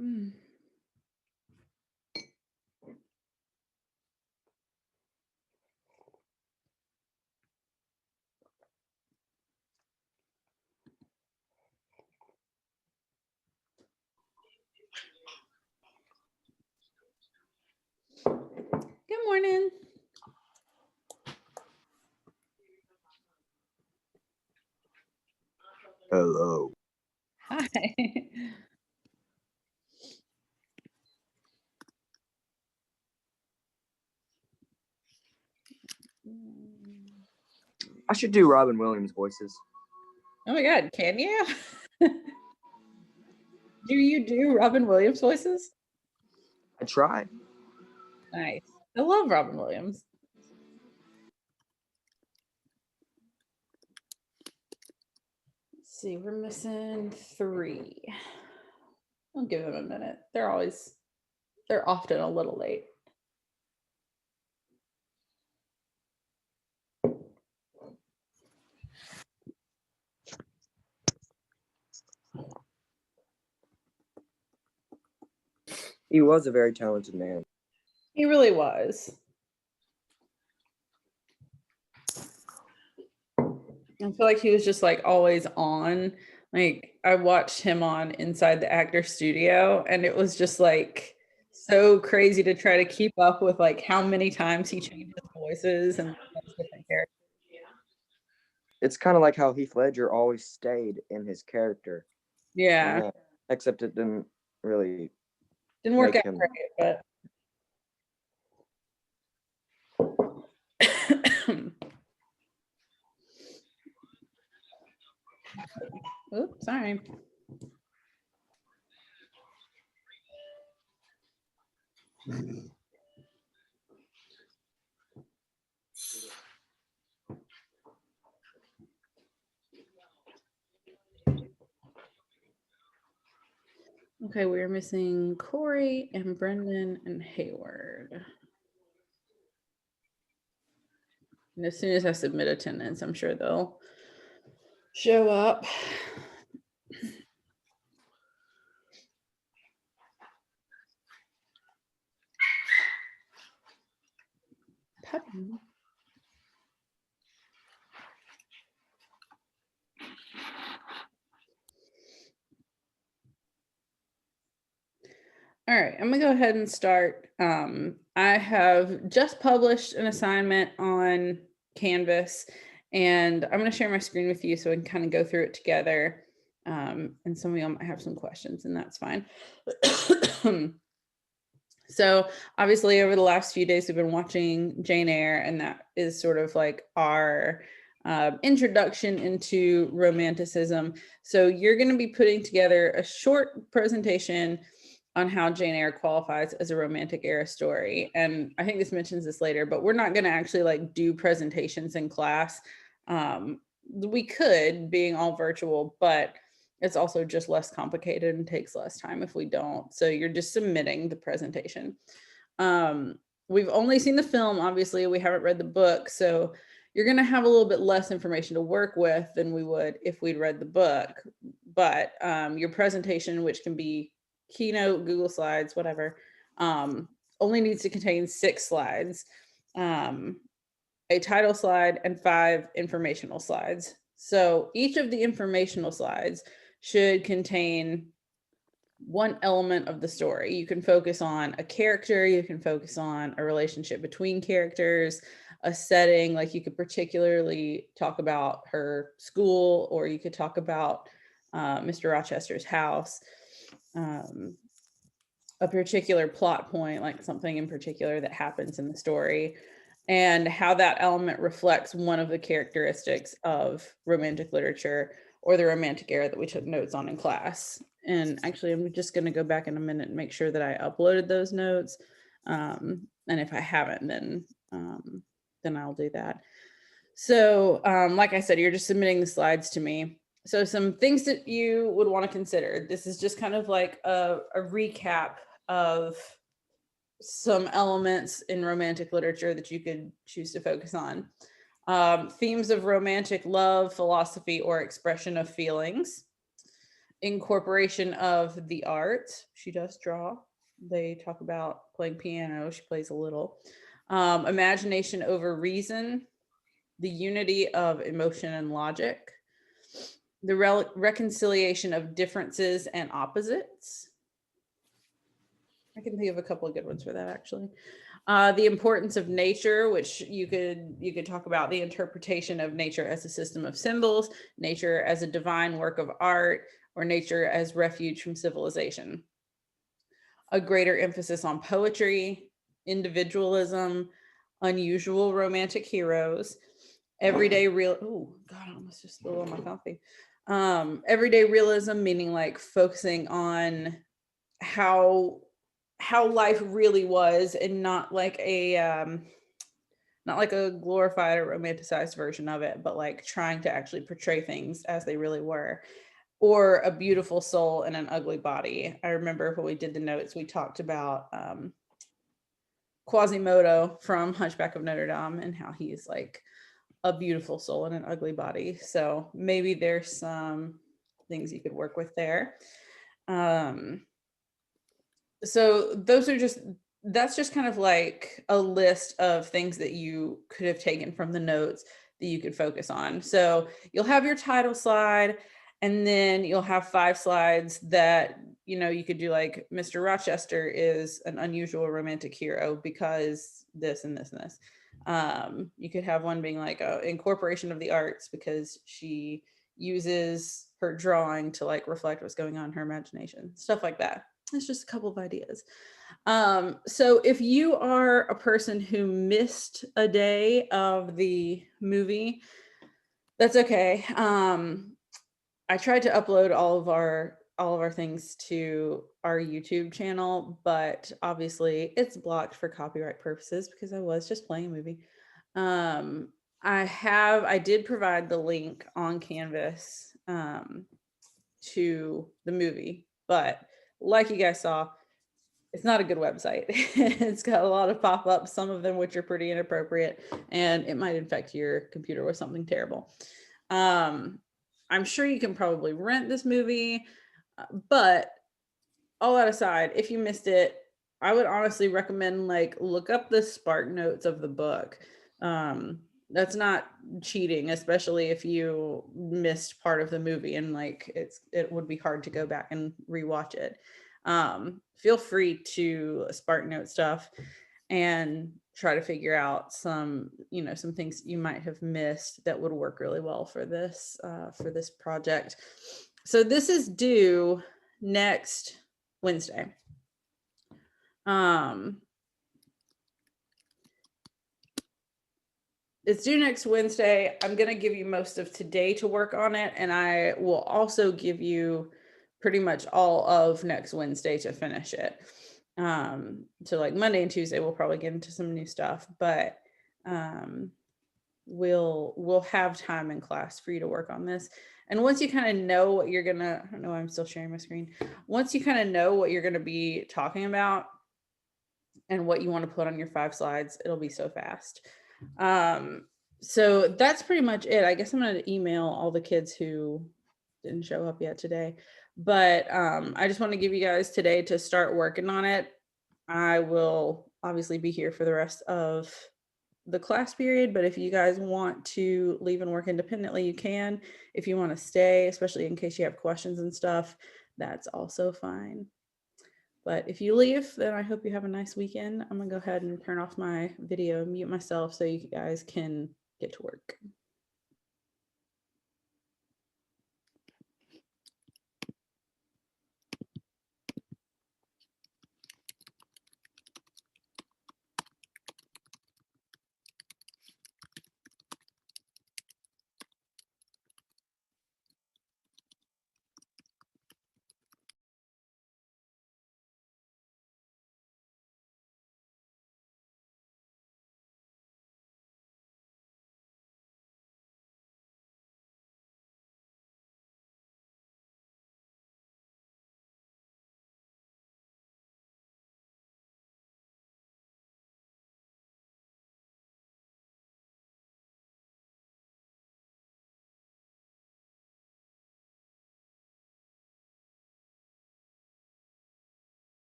Good morning. Hello. Hi. I should do Robin Williams voices. Oh my God, can you? Do you do Robin Williams voices? I try. Nice. I love Robin Williams. Let's see, we're missing 3. I'll give them a minute. They're often a little late. He was a very talented man. He really was. I feel like he was just like always on. Like I watched him on Inside the Actor Studio, and it was just like so crazy to try to keep up with like how many times he changed his voices and different characters. It's kind of like how Heath Ledger always stayed in his character. Yeah. Except it didn't really work out him. great, but oops, sorry. Okay, we're missing Corey and Brendan and Hayward. And as soon as I submit attendance, I'm sure they'll show up. Puppy. All right, I'm gonna go ahead and start. I have just published an assignment on Canvas, and I'm gonna share my screen with you so we can kind of go through it together. And some of y'all might have some questions, and that's fine. So obviously over the last few days, we've been watching Jane Eyre, and that is sort of like our introduction into romanticism. So you're going to be putting together a short presentation on how Jane Eyre qualifies as a romantic era story. And I think this mentions this later, but we're not going to actually like do presentations in class. We could, being all virtual, but it's also just less complicated and takes less time if we don't. So you're just submitting the presentation. We've only seen the film, obviously, we haven't read the book. So you're going to have a little bit less information to work with than we would if we'd read the book. But your presentation, which can be Keynote, Google Slides, whatever, only needs to contain 6 slides, a title slide, and 5 informational slides. So each of the informational slides should contain one element of the story. You can focus on a character, you can focus on a relationship between characters, a setting, like you could particularly talk about her school, or you could talk about Mr. Rochester's house, a particular plot point, like something in particular that happens in the story, and how that element reflects one of the characteristics of romantic literature or the romantic era that we took notes on in class. And actually, I'm just going to go back in a minute and make sure that I uploaded those notes. And if I haven't, then I'll do that. So like I said, you're just submitting the slides to me. So some things that you would want to consider. This is just kind of like a recap of some elements in romantic literature that you could choose to focus on. Themes of romantic love, philosophy, or expression of feelings. incorporation of the arts. She does draw. They talk about playing piano. She plays a little. Imagination over reason, the unity of emotion and logic, the reconciliation of differences and opposites. I can think of a couple of good ones for that, actually. The importance of nature, which you could talk about the interpretation of nature as a system of symbols, nature as a divine work of art, or nature as refuge from civilization. A greater emphasis on poetry, individualism, unusual romantic heroes, everyday real. Oh God, I almost just spilled on my coffee. Everyday realism, meaning like focusing on how life really was, and not like a glorified or romanticized version of it, but like trying to actually portray things as they really were. Or a beautiful soul in an ugly body. I remember when we did the notes, we talked about Quasimodo from Hunchback of Notre Dame and how he's like a beautiful soul in an ugly body. So maybe there's some things you could work with there. So that's just kind of like a list of things that you could have taken from the notes that you could focus on. So you'll have your title slide, and then you'll have 5 slides that, you could do, like, Mr. Rochester is an unusual romantic hero because this and this and this. You could have one being like a incorporation of the arts because she uses her drawing to like reflect what's going on in her imagination, stuff like that. It's just a couple of ideas. So if you are a person who missed a day of the movie, that's okay. I tried to upload all of our things to our YouTube channel, but obviously it's blocked for copyright purposes because I was just playing a movie. I did provide the link on Canvas to the movie, but like you guys saw, it's not a good website. It's got a lot of pop-ups, some of them which are pretty inappropriate, and it might infect your computer with something terrible. I'm sure you can probably rent this movie, but all that aside, if you missed it, I would honestly recommend like look up the spark notes of the book. That's not cheating, especially if you missed part of the movie and like it would be hard to go back and rewatch it. Feel free to spark note stuff and try to figure out some things you might have missed that would work really well for this project. So this is due next Wednesday. It's due next Wednesday. I'm going to give you most of today to work on it, and I will also give you pretty much all of next Wednesday to finish it. So like Monday and Tuesday, we'll probably get into some new stuff, but we'll have time in class for you to work on this. And once you kind of know what you're gonna, I don't know, I'm still sharing my screen. Once you kind of know what you're gonna be talking about and what you want to put on your 5 slides, it'll be so fast. So that's pretty much it. I guess I'm gonna email all the kids who didn't show up yet today, but I just want to give you guys today to start working on it. I will obviously be here for the rest of the class period, but if you guys want to leave and work independently, you can. If you want to stay, especially in case you have questions and stuff, that's also fine. But if you leave, then I hope you have a nice weekend. I'm gonna go ahead and turn off my video, mute myself so you guys can get to work.